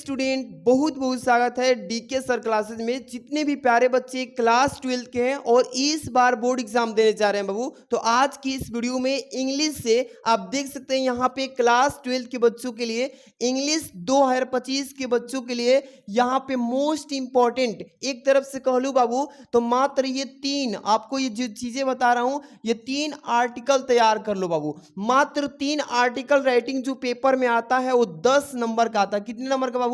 Student, बहुत बहुत स्वागत है डीके सर क्लासेस में। जितने भी प्यारे बच्चे क्लास 12 के हैं और इस बार बोर्ड एग्जाम देने जा रहे हैं बाबू, तो आज की इस वीडियो में इंग्लिश से आप देख सकते हैं यहाँ पे क्लास 12 के बच्चों के लिए, इंग्लिश 2025 के बच्चों के लिए यहाँ पे मोस्ट इंपॉर्टेंट एक तरफ से कह लूँ बाबू तो मात्र ये तीन, आपको ये जो चीजें बता रहा हूँ ये 3 आर्टिकल तैयार कर लो बाबू। मात्र 3 आर्टिकल राइटिंग जो पेपर में आता है वो 10 नंबर का आता है। कितने नंबर का बाबू?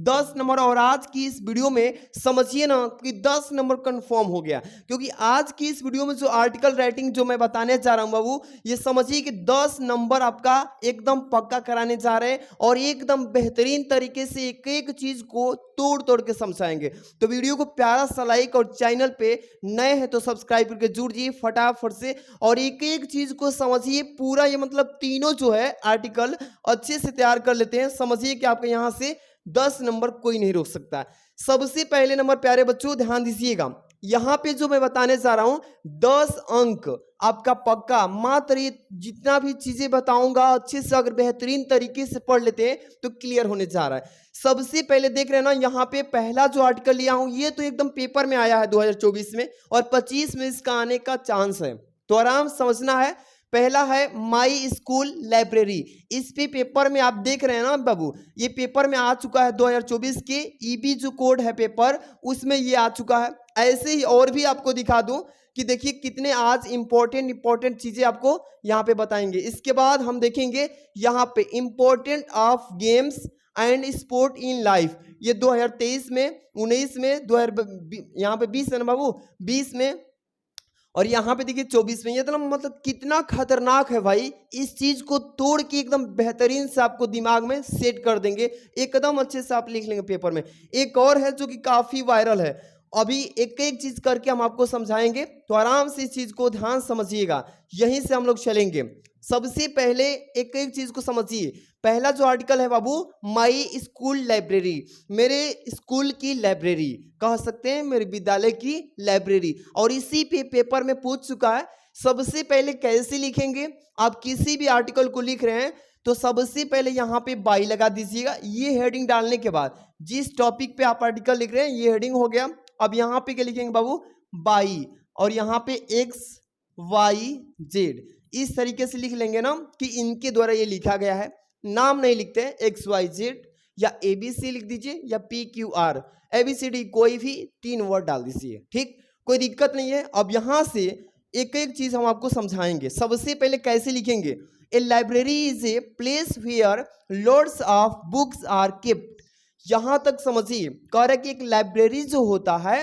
10 नंबर। और आज की इस वीडियो में समझिए ना कि 10 नंबर कंफर्म हो गया, क्योंकि आज की इस वीडियो में जो आर्टिकल राइटिंग जो मैं बताने जा रहा हूं बाबू, ये समझिए कि 10 नंबर आपका एकदम पक्का कराने जा रहे हैं और एकदम बेहतरीन तरीके से एक एक चीज को तोड़ तोड़ के समझाएंगे। तो वीडियो को प्यारा सा लाइक और चैनल पे नए हैं तो सब्सक्राइब करके जुड़ जाइए फटाफट से और एक एक चीज को समझिए पूरा। ये मतलब तीनों जो है आर्टिकल अच्छे से तैयार कर लेते हैं। समझिए कि आपके यहां से 10 नंबर कोई नहीं रोक सकता। सबसे पहले नंबर प्यारे बच्चों ध्यान दीजिएगा, यहां पे जो मैं बताने जा रहा हूं 10 अंक आपका पक्का। मात्र ये जितना भी चीजें बताऊंगा अच्छे से अगर बेहतरीन तरीके से पढ़ लेते हैं तो क्लियर होने जा रहा है। सबसे पहले देख रहे हैं ना यहाँ पे पहला जो आर्टिकल लिया हूं ये तो एकदम पेपर में आया है 2024 में और 25 में इसका आने का चांस है, तो आराम समझना है। पहला है माई स्कूल लाइब्रेरी। इस पे पेपर में आप देख रहे हैं ना बाबू, ये पेपर में आ चुका है 2024 के ईबी जो कोड है पेपर उसमें ये आ चुका है। ऐसे ही और भी आपको दिखा दूं कि देखिए कितने आज इंपॉर्टेंट चीजें आपको यहाँ पे बताएंगे। इसके बाद हम देखेंगे यहाँ पे important of games and sport in life, ये 2023 में 19 में 2000 यहाँ पे 20 है ना बाबू, 20 में और यहाँ पे देखिए 24 में। ये तो मतलब कितना खतरनाक है भाई, इस चीज को तोड़ के एकदम बेहतरीन से आपको दिमाग में सेट कर देंगे, एकदम अच्छे से आप लिख लेंगे पेपर में। एक और है जो कि काफी वायरल है, अभी एक एक चीज करके हम आपको समझाएंगे, तो आराम से इस चीज को ध्यान समझिएगा, यहीं से हम लोग चलेंगे। सबसे पहले एक एक चीज को समझिए। पहला जो आर्टिकल है बाबू माई स्कूल लाइब्रेरी, मेरे स्कूल की लाइब्रेरी कह सकते हैं, मेरे विद्यालय की लाइब्रेरी। और इसी पे पेपर में पूछ चुका है। सबसे पहले कैसे लिखेंगे, आप किसी भी आर्टिकल को लिख रहे हैं तो सबसे पहले यहाँ पे बाई लगा दीजिएगा। ये हेडिंग डालने के बाद जिस टॉपिक पे आप आर्टिकल लिख रहे हैं ये हेडिंग हो गया। अब यहाँ पे क्या लिखेंगे बाबू? बाई, और यहाँ पे एक्स वाई जेड, इस तरीके से लिख लेंगे ना कि इनके द्वारा ये लिखा गया है। नाम नहीं लिखते हैं, एक्स वाई जेड या एबीसी लिख दीजिए या पी क्यू आर, एबीसीडी कोई भी 3 वर्ड डाल दीजिए, ठीक, कोई दिक्कत नहीं है। अब यहाँ से एक एक चीज हम आपको समझाएंगे। सबसे पहले कैसे लिखेंगे, a library is a place where lots of books are kept. यहां तक समझिए, कह रहा है कि एक लाइब्रेरी जो होता है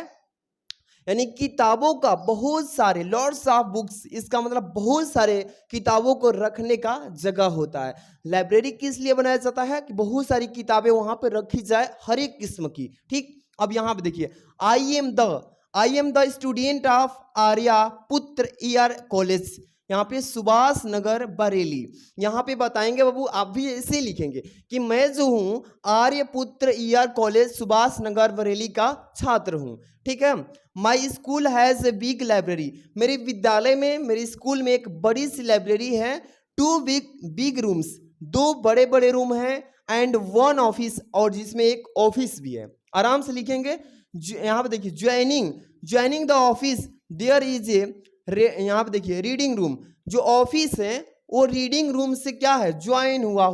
यानी किताबों का बहुत सारे, लॉट्स ऑफ बुक्स, इसका मतलब बहुत सारे किताबों को रखने का जगह होता है। लाइब्रेरी किस लिए बनाया जाता है कि बहुत सारी किताबें वहां पर रखी जाए हर एक किस्म की, ठीक। अब यहाँ पे देखिए, I am the student of Arya पुत्र ईआर कॉलेज, यहाँ पे सुभाष नगर बरेली। यहाँ पे बताएंगे बाबू, आप भी ऐसे लिखेंगे कि मैं जो हूँ आर्यपुत्र ईआर कॉलेज सुभाष नगर बरेली का छात्र हूँ, ठीक है। My school has a big library, मेरे विद्यालय में, मेरे स्कूल में एक बड़ी सी लाइब्रेरी है। 2 बिग रूम्स, 2 बड़े बड़े रूम हैं, एंड 1 ऑफिस, और जिसमें एक ऑफिस भी है। आराम से लिखेंगे। यहाँ पे देखिए joining the office there is a, यहाँ पे देखिए रीडिंग रूम, जो ऑफिस है वो रीडिंग रूम से क्या है, ज्वाइन हुआ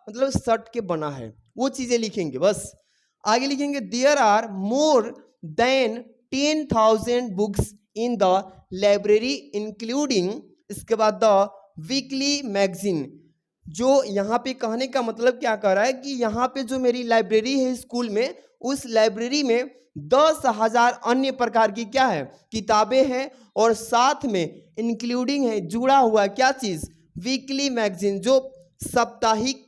मतलब सट के बना है, वो चीजें लिखेंगे बस। आगे लिखेंगे there are more than 10,000 books in the library including, इसके बाद द वीकली मैगजीन। जो यहाँ पे कहने का मतलब क्या कर रहा है कि यहाँ पे जो मेरी लाइब्रेरी है स्कूल में, उस लाइब्रेरी में 10,000 अन्य प्रकार की क्या है किताबें हैं, और साथ में इंक्लूडिंग है जुड़ा हुआ क्या चीज, वीकली मैगजीन, जो साप्ताहिक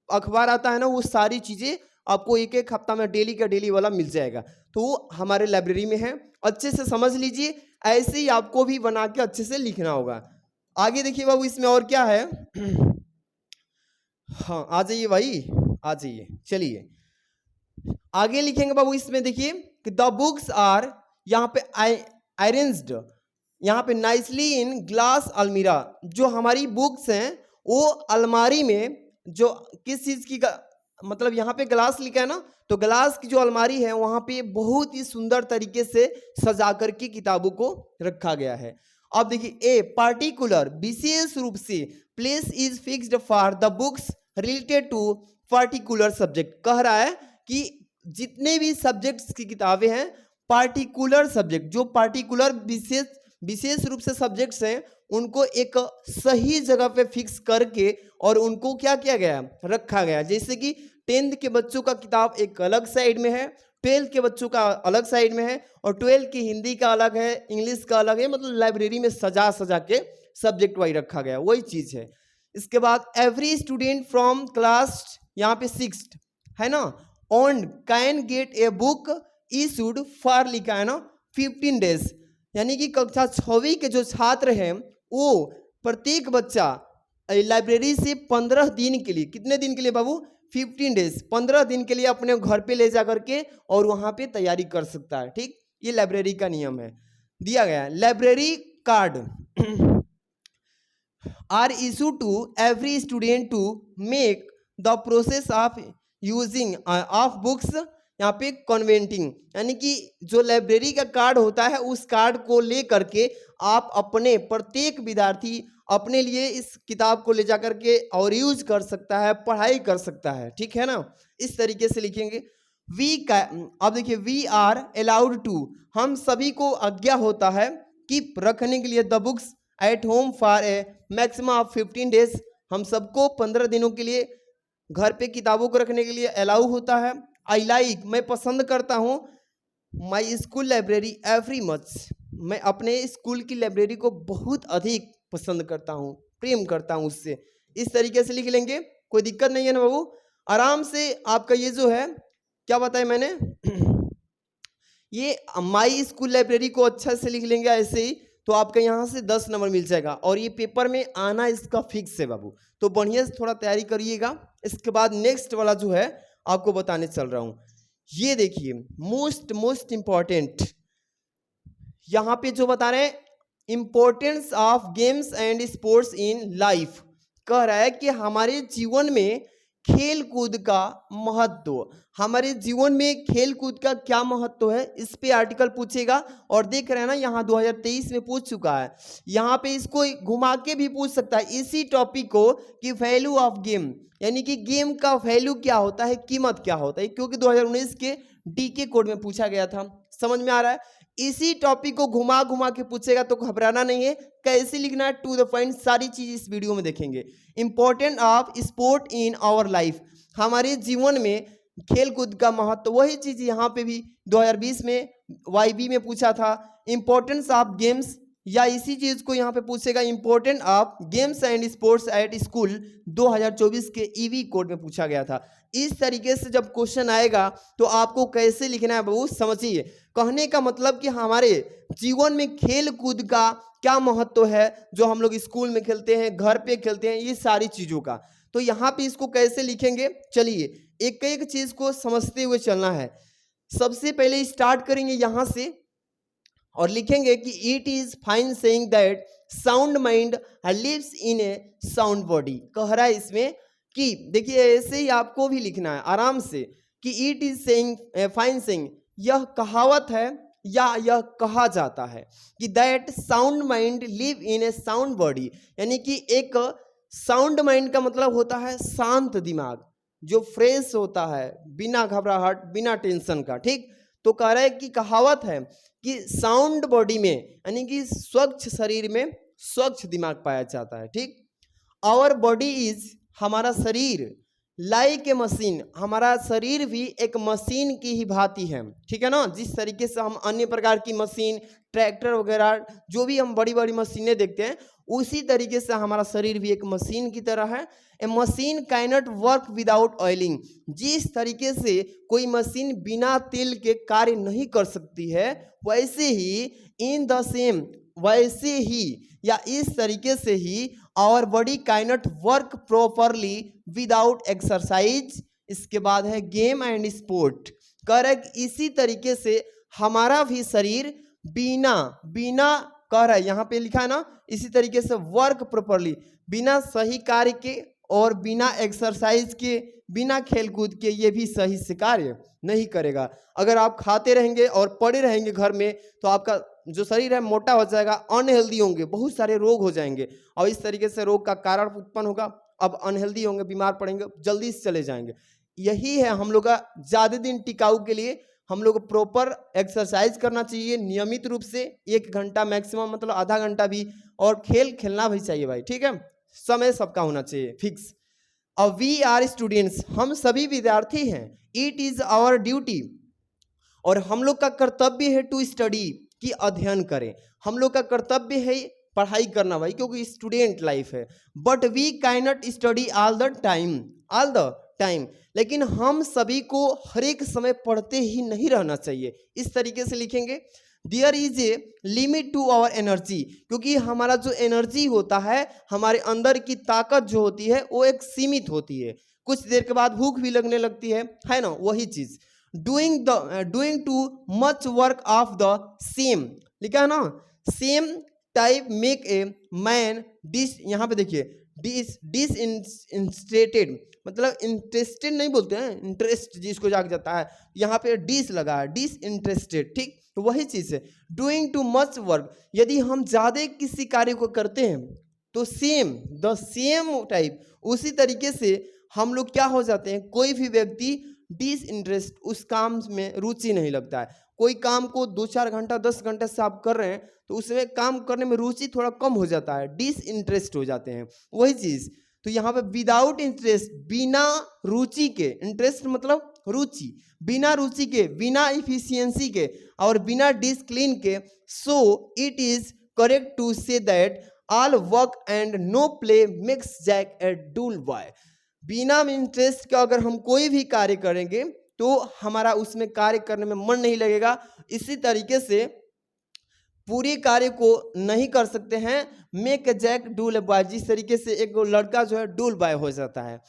अखबार आता है ना, वो सारी चीजें आपको एक एक हफ्ता में डेली का डेली वाला मिल जाएगा, तो वो हमारे लाइब्रेरी में है। अच्छे से समझ लीजिए, ऐसे ही आपको भी बना के अच्छे से लिखना होगा। आगे देखिए बाबू इसमें और क्या है हाँ आ जाइए भाई, आ जाइए, चलिए आगे लिखेंगे बाबू। इसमें देखिए कि द बुक्स आर, यहाँ पे अरेंज्ड, यहाँ पे नाइसली इन ग्लास अलमीरा, जो हमारी बुक्स हैं वो अलमारी में, जो किस चीज की मतलब यहाँ पे ग्लास लिखा है ना, तो ग्लास की जो अलमारी है वहां पे बहुत ही सुंदर तरीके से सजा करके किताबों को रखा गया है। अब देखिए ए पार्टिकुलर विशेष रूप से place is fixed for the books related to particular subject. कह रहा है कि जितने भी सब्जेक्ट्स की किताबें हैं, पार्टिकुलर सब्जेक्ट जो पार्टिकुलर विशेष रूप से सब्जेक्ट्स हैं उनको एक सही जगह पे फिक्स करके और उनको क्या किया गया, रखा गया। जैसे कि 10th के बच्चों का किताब एक अलग साइड में है, 12th के बच्चों का अलग साइड में है, और 12th की हिंदी का अलग है, इंग्लिश का अलग है। मतलब लाइब्रेरी में सजा सजा के सब्जेक्ट वाइज रखा गया, वही चीज है। इसके बाद एवरी स्टूडेंट फ्रॉम क्लास यहाँ पे 6th है ना, on can get a book issued for लिखा है ना 15 डेज, यानी कि कक्षा 6वीं के जो छात्र हैं वो प्रत्येक बच्चा लाइब्रेरी से 15 दिन के लिए, कितने दिन के लिए बाबू, 15 डेज, 15 दिन के लिए अपने घर पे ले जा करके और वहां पे तैयारी कर सकता है। ठीक, ये लाइब्रेरी का नियम है, दिया गया है। Library card are issue to every student to make the process of using of books, यहाँ पे कन्वेंटिंग, यानी कि जो लाइब्रेरी का कार्ड होता है उस कार्ड को ले करके आप अपने प्रत्येक विद्यार्थी अपने लिए इस किताब को ले जा करके और यूज कर सकता है, पढ़ाई कर सकता है। ठीक है ना, इस तरीके से लिखेंगे। अब देखिए वी आर अलाउड टू, हम सभी को आज्ञा होता है कि रखने के लिए the books at home for a maximum of 15 days, हम सबको 15 दिनों के लिए घर पे किताबों को रखने के लिए अलाउ होता है। आई लाइक, मैं पसंद करता हूँ, my school library every much, मैं अपने स्कूल की लाइब्रेरी को बहुत अधिक पसंद करता हूँ, प्रेम करता हूँ उससे। इस तरीके से लिख लेंगे, कोई दिक्कत नहीं है ना बाबू, आराम से। आपका ये जो है क्या बताया मैंने ये माई स्कूल लाइब्रेरी को अच्छा से लिख लेंगे ऐसे ही, तो आपका यहाँ से 10 नंबर मिल जाएगा और ये पेपर में आना इसका फिक्स है बाबू। तो बढ़िया से थोड़ा तैयारी करिएगा। इसके बाद नेक्स्ट वाला जो है आपको बताने चल रहा हूं, ये देखिए मोस्ट इंपॉर्टेंट, यहां पे जो बता रहे हैं importance of games and sports in life. कह रहा है कि हमारे जीवन में खेल कूद का महत्व, हमारे जीवन में खेल कूद का क्या महत्व है, इस पे आर्टिकल पूछेगा। और देख रहे हैं ना यहाँ 2023 में पूछ चुका है, यहाँ पे इसको घुमा के भी पूछ सकता है इसी टॉपिक को कि वैल्यू ऑफ गेम, यानी कि गेम का वैल्यू क्या होता है, कीमत क्या होता है, क्योंकि 2019 के डीके कोड में पूछा गया था। समझ में आ रहा है, इसी टॉपिक को घुमा घुमा के पूछेगा, तो घबराना नहीं है। कैसे लिखना है टू द पॉइंट, सारी चीज इस वीडियो में देखेंगे। Important of sport in our life, हमारे जीवन में खेल कूद का महत्व, वही चीज यहाँ पे भी 2020 में YB में पूछा था। इंपॉर्टेंस ऑफ गेम्स, या इसी चीज को यहाँ पे पूछेगा important of games and sports at school, 2024 के ईवी कोड में पूछा गया था। इस तरीके से जब क्वेश्चन आएगा तो आपको कैसे लिखना है बाबू समझिए। कहने का मतलब कि हमारे जीवन में खेल कूद का क्या महत्व है, जो हम लोग स्कूल में खेलते हैं, घर पे खेलते हैं, ये सारी चीजों का। तो यहाँ पे इसको कैसे लिखेंगे, चलिए एक एक चीज को समझते हुए चलना है। सबसे पहले स्टार्ट करेंगे यहाँ से और लिखेंगे कि it is fine saying that sound mind lives in a sound body. कह रहा है इसमें कि देखिए ऐसे ही आपको भी लिखना है आराम से कि it is saying fine saying, यह कहावत है या यह कहा जाता है कि that sound mind live in a sound body, यानी कि एक साउंड माइंड का मतलब होता है शांत दिमाग, जो फ्रेश होता है, बिना घबराहट, बिना टेंशन का। ठीक, तो कह रहा है कि कहावत है कि साउंड बॉडी में, यानी कि स्वच्छ शरीर में स्वच्छ दिमाग पाया जाता है। ठीक, आवर बॉडी इज, हमारा शरीर, लाइक ए मशीन, हमारा शरीर भी एक मशीन की ही भांति है। ठीक है ना, जिस तरीके से हम अन्य प्रकार की मशीन, ट्रैक्टर वगैरह जो भी हम बड़ी बड़ी मशीनें देखते हैं, उसी तरीके से हमारा शरीर भी एक मशीन की तरह है। A machine cannot work without oiling, जिस तरीके से कोई मशीन बिना तेल के कार्य नहीं कर सकती है, वैसे ही इन द सेम, वैसे ही या इस तरीके से ही our body cannot work properly without exercise. इसके बाद है गेम एंड स्पोर्ट, करेक्ट। इसी तरीके से हमारा भी शरीर बिना कह रहा है यहाँ पे लिखा है ना, इसी तरीके से वर्क प्रॉपरली, बिना सही कार्य के और बिना एक्सरसाइज के, बिना खेलकूद के ये भी सही से कार्य नहीं करेगा। अगर आप खाते रहेंगे और पड़े रहेंगे घर में तो आपका जो शरीर है मोटा हो जाएगा, अनहेल्दी होंगे, बहुत सारे रोग हो जाएंगे और इस तरीके से रोग का कारण उत्पन्न होगा। अब अनहेल्दी होंगे, बीमार पड़ेंगे, जल्दी से चले जाएंगे। यही है हम लोग का ज़्यादा दिन टिकाऊ के लिए हम लोग प्रॉपर एक्सरसाइज करना चाहिए नियमित रूप से, 1 घंटा मैक्सिमम, मतलब आधा घंटा भी, और खेल खेलना भी चाहिए भाई, ठीक है। समय सबका होना चाहिए फिक्स। और वी आर स्टूडेंट्स, हम सभी विद्यार्थी हैं। इट इज आवर ड्यूटी, और हम लोग का कर्तव्य है टू स्टडी, कि अध्ययन करें। हम लोग का कर्तव्य है पढ़ाई करना भाई, क्योंकि स्टूडेंट लाइफ है। But we can not study all the time, लेकिन हम सभी को हर एक समय पढ़ते ही नहीं रहना चाहिए। इस तरीके से लिखेंगे, there is a limit to our energy, क्योंकि हमारा जो एनर्जी होता है, हमारे अंदर की ताकत जो होती है वो एक सीमित होती है। कुछ देर के बाद भूख भी लगने लगती है ना, वही चीज। Doing too much work of the same, लिखा है ना, same type make a man this, यहाँ पे देखिए डिसइंटरेस्टेड, मतलब इंटरेस्टेड नहीं बोलते हैं, इंटरेस्ट जिसको जाग जाता है, यहाँ पे डिस लगा है, डिसइंटरेस्टेड, ठीक। तो वही चीज है, डूइंग टू मच वर्क, यदि हम ज्यादा किसी कार्य को करते हैं तो द सेम टाइप, उसी तरीके से हम लोग क्या हो जाते हैं, कोई भी व्यक्ति डिसइंटरेस्ट, उस काम में रुचि नहीं लगता है। कोई काम को 2-4 घंटा 10 घंटे से आप कर रहे हैं तो उसमें काम करने में रुचि थोड़ा कम हो जाता है, डिसइंटरेस्ट हो जाते हैं, वही चीज। तो यहाँ पे विदाउट इंटरेस्ट, बिना रुचि के, इंटरेस्ट मतलब रुचि, बिना रुचि के, बिना इफिशियंसी के और बिना डिसिप्लिन के, so it is correct to say that all work and no play makes Jack a dull boy. बिना इंटरेस्ट के अगर हम कोई भी कार्य करेंगे तो हमारा उसमें कार्य करने में मन नहीं लगेगा। इसी तरीके से पूरे कार्य को नहीं कर सकते हैं, मेक जैक डूल बॉय, जिस तरीके से एक लड़का जो है डूल बॉय हो जाता है,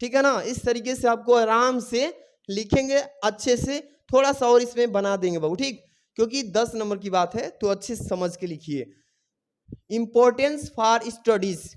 ठीक है ना। इस तरीके से आपको आराम से लिखेंगे अच्छे से, थोड़ा सा और इसमें बना देंगे बाबू, ठीक, क्योंकि 10 नंबर की बात है तो अच्छे से समझ के लिखिए। इंपॉर्टेंस फॉर स्टडीज,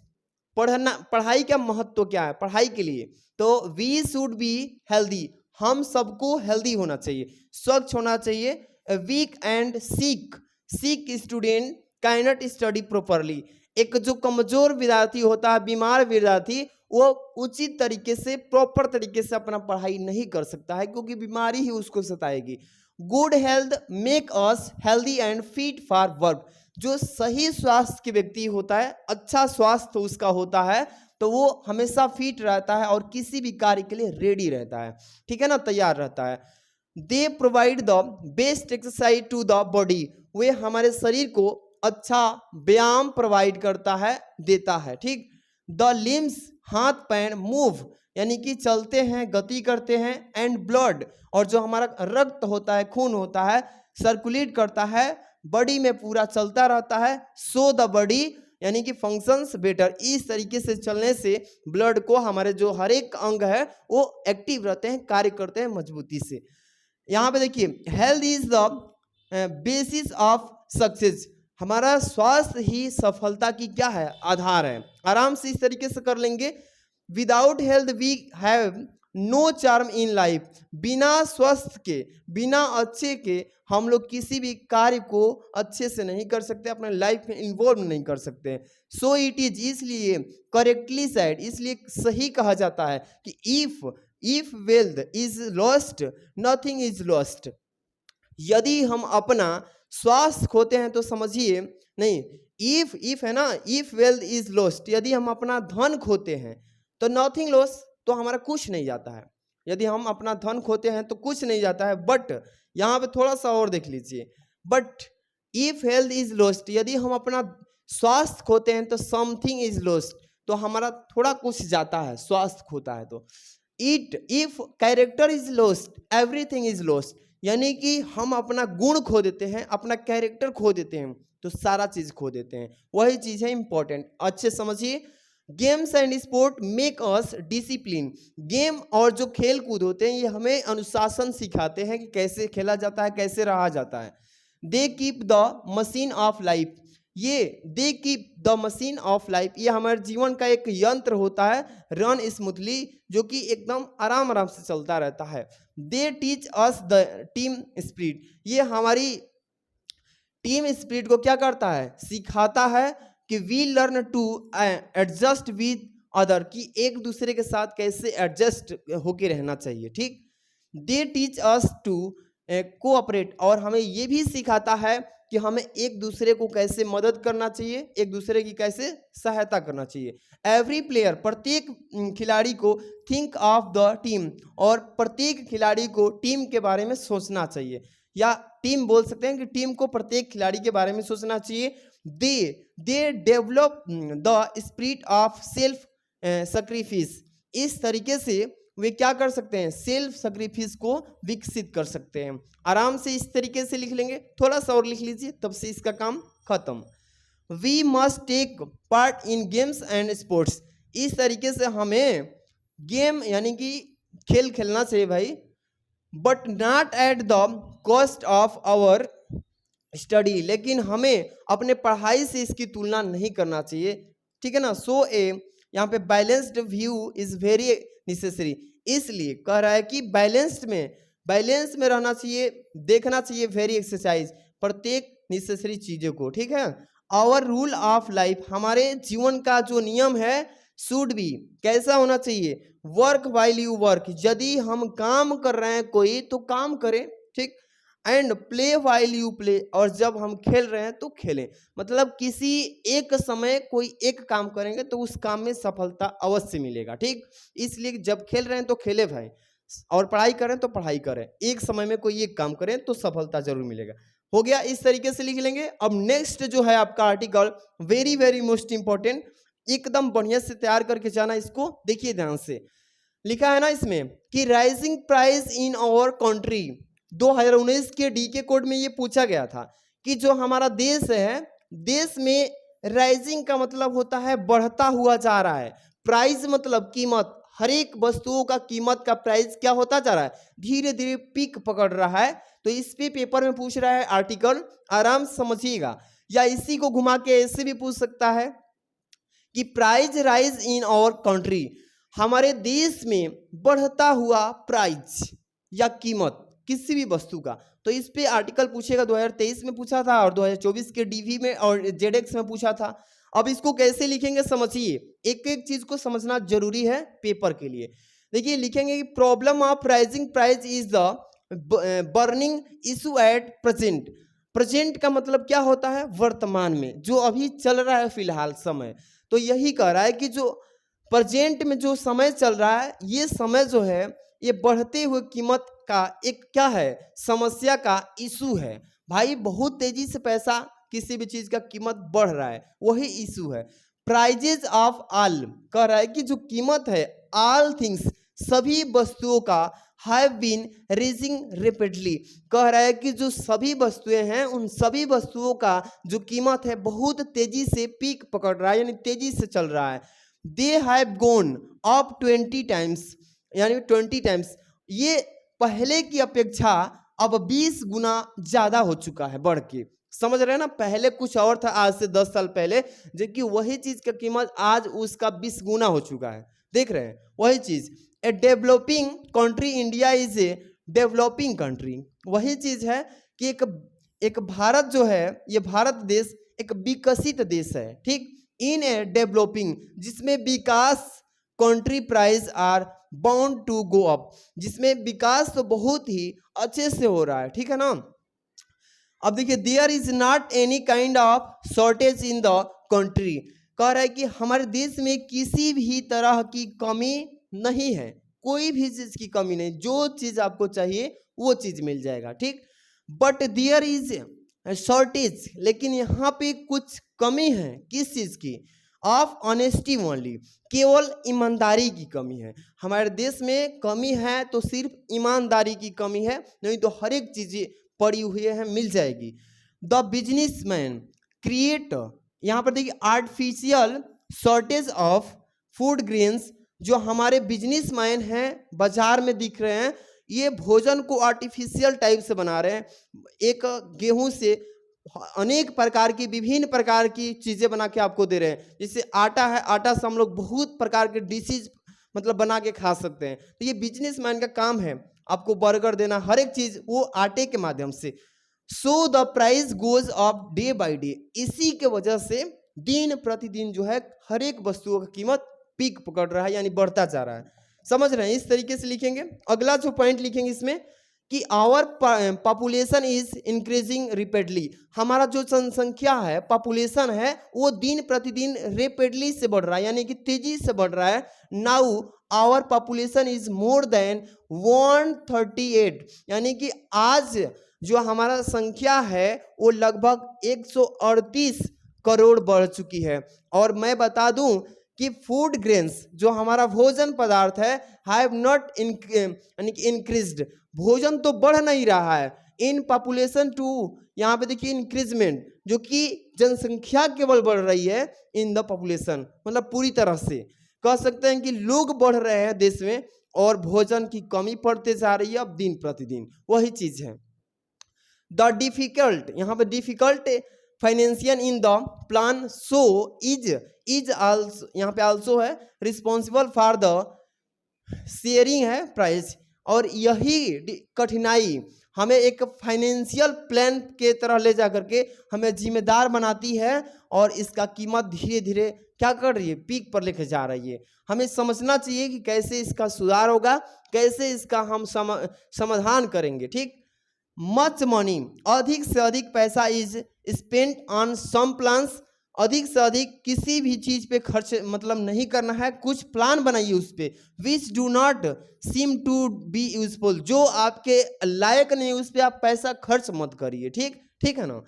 पढ़ाई का महत्व क्या है पढ़ाई के लिए, तो वी शुड बी हेल्दी, हम सबको हेल्दी होना चाहिए, स्वच्छ होना चाहिए। Weak and sick student can not study properly, एक जो कमजोर विद्यार्थी होता है, बीमार विद्यार्थी, वो उचित तरीके से, प्रॉपर तरीके से अपना पढ़ाई नहीं कर सकता है, क्योंकि बीमारी ही उसको सताएगी। Good health make us healthy and fit for work, जो सही स्वास्थ्य के व्यक्ति होता है, अच्छा स्वास्थ्य उसका होता है, तो वो हमेशा फिट रहता है और किसी भी कार्य के लिए रेडी रहता है, ठीक है ना, तैयार रहता है। They provide the best exercise to the body, वे हमारे शरीर को अच्छा व्यायाम प्रोवाइड करता है, देता है, ठीक। द लिम्स, हाथ पैर, मूव यानी कि चलते हैं, गति करते हैं, एंड ब्लड, और जो हमारा रक्त होता है, खून होता है, सर्कुलेट करता है, बॉडी में पूरा चलता रहता है। सो द बॉडी यानी कि फंक्शंस बेटर, इस तरीके से चलने से ब्लड को, हमारे जो हर एक अंग है वो एक्टिव रहते हैं, कार्य करते हैं मजबूती से। यहाँ पे देखिए, health is the basis of success, हमारा स्वास्थ्य ही सफलता की क्या है, आधार है। आराम से इस तरीके से कर लेंगे। Without health we have no charm in life, बिना स्वास्थ्य के, बिना अच्छे के हम लोग किसी भी कार्य को अच्छे से नहीं कर सकते, अपने लाइफ में इन्वॉल्व नहीं कर सकते। सो इट इज, इसलिए करेक्टली सेड, इसलिए सही कहा जाता है कि if wealth is lost nothing is lost, यदि हम अपना स्वास्थ्य खोते हैं तो समझिए, नहीं, इफ है ना, इफ वेल्थ इज लॉस्ट, यदि हम अपना धन खोते हैं तो नथिंग लॉस, तो हमारा कुछ नहीं जाता है। यदि हम अपना धन खोते हैं तो कुछ नहीं जाता है। बट यहाँ पे थोड़ा सा और देख लीजिए, but if health is lost, यदि हम अपना स्वास्थ्य खोते हैं तो समथिंग इज लॉस्ट, तो हमारा थोड़ा कुछ जाता है, स्वास्थ्य खोता है तो। If character is lost everything is lost, यानी कि हम अपना गुण खो देते हैं, अपना कैरेक्टर खो देते हैं तो सारा चीज खो देते हैं, वही चीज है इंपॉर्टेंट, अच्छे समझिए। Games and sport make us discipline, game और जो खेल कूद होते हैं ये हमें अनुशासन सिखाते हैं कि कैसे खेला जाता है, कैसे रहा जाता है। They keep the machine of life, ये they keep the machine of life, ये हमारे जीवन का एक यंत्र होता है, रन स्मूथली, जो कि एकदम आराम आराम से चलता रहता है। दे teach us the team spirit, ये हमारी टीम स्पिरिट को क्या करता है, सिखाता है कि we learn to adjust with other, कि एक दूसरे के साथ कैसे एडजस्ट होके रहना चाहिए, ठीक। They teach us to cooperate, और हमें ये भी सिखाता है कि हमें एक दूसरे को कैसे मदद करना चाहिए, एक दूसरे की कैसे सहायता करना चाहिए। एवरी प्लेयर, प्रत्येक खिलाड़ी को थिंक ऑफ द टीम, और प्रत्येक खिलाड़ी को टीम के बारे में सोचना चाहिए, या टीम बोल सकते हैं कि टीम को प्रत्येक खिलाड़ी के बारे में सोचना चाहिए। They develop the spirit of self sacrifice, इस तरीके से वे क्या कर सकते हैं, सेल्फ सैक्रिफिस को विकसित कर सकते हैं। आराम से इस तरीके से लिख लेंगे, थोड़ा सा और लिख लीजिए, तब से इसका काम खत्म। We must take part in games and sports, इस तरीके से हमें गेम यानी कि खेल खेलना चाहिए भाई, but not at the cost of our study, लेकिन हमें अपने पढ़ाई से इसकी तुलना नहीं करना चाहिए, ठीक है ना। सो यहाँ पे balanced view is very necessary, इसलिए कह रहा है कि बैलेंस में रहना चाहिए, देखना चाहिए वेरी एक्सरसाइज, प्रत्येक नेसेसरी चीजों को, ठीक है। आवर रूल ऑफ लाइफ, हमारे जीवन का जो नियम है, शुड बी, कैसा होना चाहिए, वर्क वाइल यू वर्क, यदि हम काम कर रहे हैं कोई तो काम करें, ठीक। And play while you play, और जब हम खेल रहे हैं तो खेलें, मतलब किसी एक समय कोई एक काम करेंगे तो उस काम में सफलता अवश्य मिलेगा, ठीक। इसलिए जब खेल रहे हैं तो खेले भाई, और पढ़ाई करें तो पढ़ाई करें, एक समय में कोई एक काम करें तो सफलता जरूर मिलेगा। हो गया, इस तरीके से लिख लेंगे। अब नेक्स्ट जो है आपका article, very very most important, एकदम बढ़िया से तैयार करके जाना, इसको देखिए ध्यान से। लिखा है ना इसमें कि rising price in our country, 2019 के डीके कोड में ये पूछा गया था कि जो हमारा देश है, देश में राइजिंग का मतलब होता है बढ़ता हुआ जा रहा है, प्राइस मतलब कीमत, हर एक वस्तुओं का कीमत का प्राइस क्या होता जा रहा है, धीरे धीरे पीक पकड़ रहा है। तो इस पे पेपर में पूछ रहा है आर्टिकल, आराम से समझिएगा, या इसी को घुमा के ऐसे भी पूछ सकता है कि price rise in our country, हमारे देश में बढ़ता हुआ प्राइस या कीमत किसी भी वस्तु का। तो इस पे आर्टिकल पूछेगा, 2023 में पूछा था और 2024 के डीवी में और जेडेक्स में पूछा था। अब इसको कैसे लिखेंगे समझिए, एक एक चीज को समझना जरूरी है पेपर के लिए। देखिए लिखेंगे कि problem of rising price is the burning issue at present. Present का मतलब क्या होता है, वर्तमान में, जो अभी चल रहा है फिलहाल समय। तो यही कह रहा है कि जो प्रेजेंट में जो समय चल रहा है, ये समय जो है ये बढ़ते हुए कीमत का एक क्या है, समस्या का इशू है भाई। बहुत तेजी से पैसा किसी भी चीज का कीमत बढ़ रहा है, वही इशू है। प्राइजेज ऑफ ऑल, कह रहा है कि जो कीमत है, ऑल थिंग्स, सभी वस्तुओं का, हैव बीन रेजिंग रेपिडली, कह रहा है कि जो सभी वस्तुएं हैं, उन सभी वस्तुओं का जो कीमत है बहुत तेजी से पीक पकड़ रहा है, यानी तेजी से चल रहा है। They have gone up 20 times, यानी 20 टाइम्स, ये पहले की अपेक्षा अब 20 गुना ज्यादा हो चुका है बढ़ के। समझ रहे हैं ना, पहले कुछ और था आज से 10 साल पहले, जबकि वही चीज का कीमत आज उसका 20 गुना हो चुका है। देख रहे हैं वही चीज। A developing country India is a developing country, वही चीज है कि एक भारत जो है, ये भारत देश एक विकसित देश है, ठीक। इन ए डेवलपिंग, जिसमें विकास country price are bound to go up, जिसमें विकास तो बहुत ही अच्छे से हो रहा है, ठीक है ना। अब देखिए, there is not any kind of shortage in the country, कह रहा है कि हमारे देश में किसी भी तरह की कमी नहीं है, कोई भी चीज की कमी नहीं, जो चीज आपको चाहिए वो चीज मिल जाएगा, ठीक। बट देयर इज शॉर्टेज, लेकिन यहाँ पे कुछ कमी है, किस चीज की, ऑफ ऑनेस्टी ओनली, केवल ईमानदारी की कमी है। हमारे देश में कमी है तो सिर्फ ईमानदारी की कमी है, नहीं तो हर एक चीजें पड़ी हुई है, मिल जाएगी। द बिजनेसमैन क्रिएट, यहाँ पर देखिए artificial shortage of food grains, जो हमारे बिजनेसमैन हैं बाजार में दिख रहे हैं, ये भोजन को आर्टिफिशियल टाइप से बना रहे हैं। एक गेहूं से अनेक प्रकार की विभिन्न प्रकार की चीजें बना के आपको दे रहे हैं। जैसे आटा है, आटा से हम लोग बहुत प्रकार के डिशेज मतलब बना के खा सकते हैं। तो ये बिजनेसमैन का काम है, आपको बर्गर देना, हर एक चीज वो आटे के माध्यम से। So the price goes up day by day, इसी के वजह से दिन प्रतिदिन जो है हर एक वस्तुओं की कीमत पीक पकड़ रहा है, यानी बढ़ता जा रहा है। समझ रहे हैं? इस तरीके से लिखेंगे। अगला जो पॉइंट लिखेंगे इसमें कि our population is increasing rapidly, हमारा जो जनसंख्या है, पॉपुलेशन है, वो दिन प्रतिदिन रेपिडली से बढ़ रहा है, यानी कि तेजी से बढ़ रहा है। Now our population is more than 138, यानी कि आज जो हमारा संख्या है वो लगभग 138 करोड़ बढ़ चुकी है। और मैं बता दूं कि फूड ग्रेन्स जो हमारा भोजन पदार्थ है हैव नॉट इंक्रीज्ड, भोजन तो बढ़ नहीं रहा है। इन पॉपुलेशन टू, यहाँ पे देखिए इंक्रीजमेंट, जो कि जनसंख्या केवल बढ़ रही है इन द पॉपुलेशन, मतलब पूरी तरह से कह सकते हैं कि लोग बढ़ रहे हैं देश में और भोजन की कमी पड़ते जा रही है अब दिन प्रतिदिन, वही चीज है। द डिफिकल्ट, यहाँ पे difficult financial in the plan so is also, यहाँ पे आल्सो है रिस्पॉन्सिबल फॉर द शेयरिंग है प्राइस। और यही कठिनाई हमें एक फाइनेंशियल प्लान के तरह ले जा करके हमें जिम्मेदार बनाती है और इसका कीमत धीरे धीरे क्या कर रही है, पीक पर लेकर जा रही है। हमें समझना चाहिए कि कैसे इसका सुधार होगा, कैसे इसका हम समाधान करेंगे। ठीक, मच मनी, अधिक से अधिक पैसा is spent on some plans, अधिक से अधिक किसी भी चीज पे खर्च मतलब नहीं करना है, कुछ प्लान बनाइए उस पे। Which do not seem to be useful, जो आपके लायक नहीं उस पे आप पैसा खर्च मत करिए। ठीक, ठीक है ना।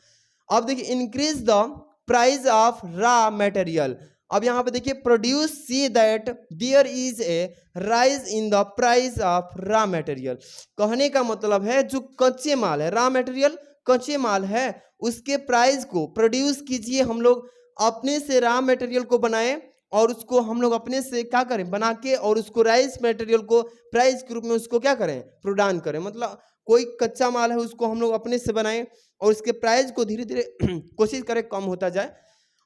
अब देखिए increase the price of raw material, अब यहाँ पे देखिए produce see that there is a rise in the price of raw material, कहने का मतलब है जो कच्चे माल है, रॉ मटेरियल कच्चे माल है, उसके प्राइस को प्रोड्यूस कीजिए, हम लोग अपने से रॉ मटेरियल को बनाएं और उसको हम लोग अपने से क्या करें, बना के, और उसको राइस मटेरियल को प्राइस के रूप में उसको क्या करें, प्रदान करें। मतलब कोई कच्चा माल है उसको हम लोग अपने से बनाएं और उसके प्राइस को धीरे धीरे कोशिश करें कम होता जाए।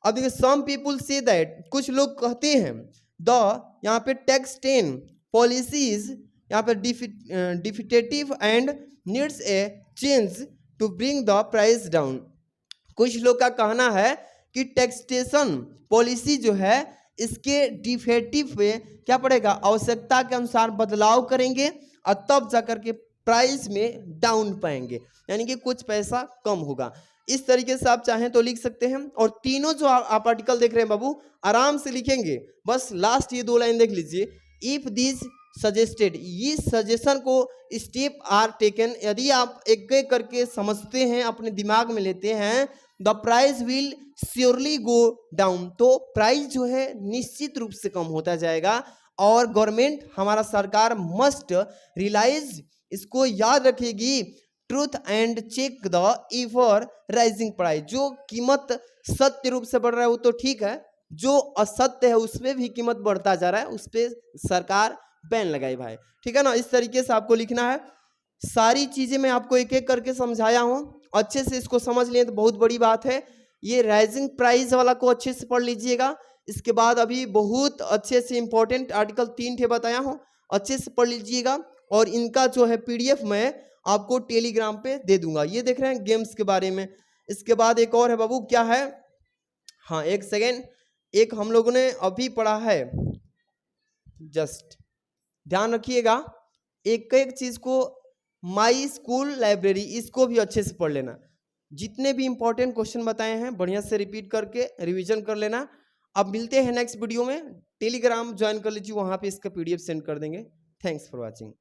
अब देखिए सम पीपुल से दैट, कुछ लोग कहते हैं द, यहाँ पे टैक्स 10 पॉलिसीज, यहाँ पे डिफिटेटिव and needs a change to bring the price down, कुछ लोग का कहना है कि टैक्सेशन पॉलिसी जो है इसके डिफेक्टिव पे क्या पड़ेगा, आवश्यकता के अनुसार बदलाव करेंगे और तब जाकर के प्राइस में डाउन पाएंगे, यानी कि कुछ पैसा कम होगा। इस तरीके से आप चाहें तो लिख सकते हैं। और तीनों जो आप आर्टिकल देख रहे हैं बाबू आराम से लिखेंगे, बस लास्ट ये 2 लाइन देख लीजिए। इफ दिस सजेस्टेड, ये सजेशन को स्टेप आर टेकन, यदि आप एक एक करके समझते हैं, अपने दिमाग में लेते हैं, the price will surely go down, तो प्राइस जो है निश्चित रूप से कम होता जाएगा। और गवर्नमेंट, हमारा सरकार मस्ट रियलाइज, इसको याद रखेगी, truth and check the ever rising price, जो कीमत सत्य रूप से बढ़ रहा है वो तो ठीक है, जो असत्य है उसमें भी कीमत बढ़ता जा रहा है, उस पर सरकार बैन लगाई भाई। ठीक है ना, इस तरीके से आपको लिखना है। सारी चीजें मैं आपको एक एक करके समझाया हूं, अच्छे से इसको समझ लें तो बहुत बड़ी बात है। ये राइजिंग प्राइस वाला को अच्छे से पढ़ लीजिएगा। इसके बाद अभी बहुत अच्छे से इंपॉर्टेंट आर्टिकल 3 ठे बताया हूं, अच्छे से पढ़ लीजिएगा। और इनका जो है PDF मैं आपको टेलीग्राम पे दे दूंगा। ये देख रहे हैं गेम्स के बारे में। इसके बाद एक और है बाबू, क्या है, हाँ एक सेकेंड, एक हम लोगों ने अभी पढ़ा है, जस्ट ध्यान रखिएगा, एक एक चीज को, माई स्कूल लाइब्रेरी, इसको भी अच्छे से पढ़ लेना। जितने भी इंपॉर्टेंट क्वेश्चन बताए हैं बढ़िया से रिपीट करके रिवीजन कर लेना। अब मिलते हैं नेक्स्ट वीडियो में, टेलीग्राम ज्वाइन कर लीजिए, वहां पे इसका PDF सेंड कर देंगे। Thanks for watching.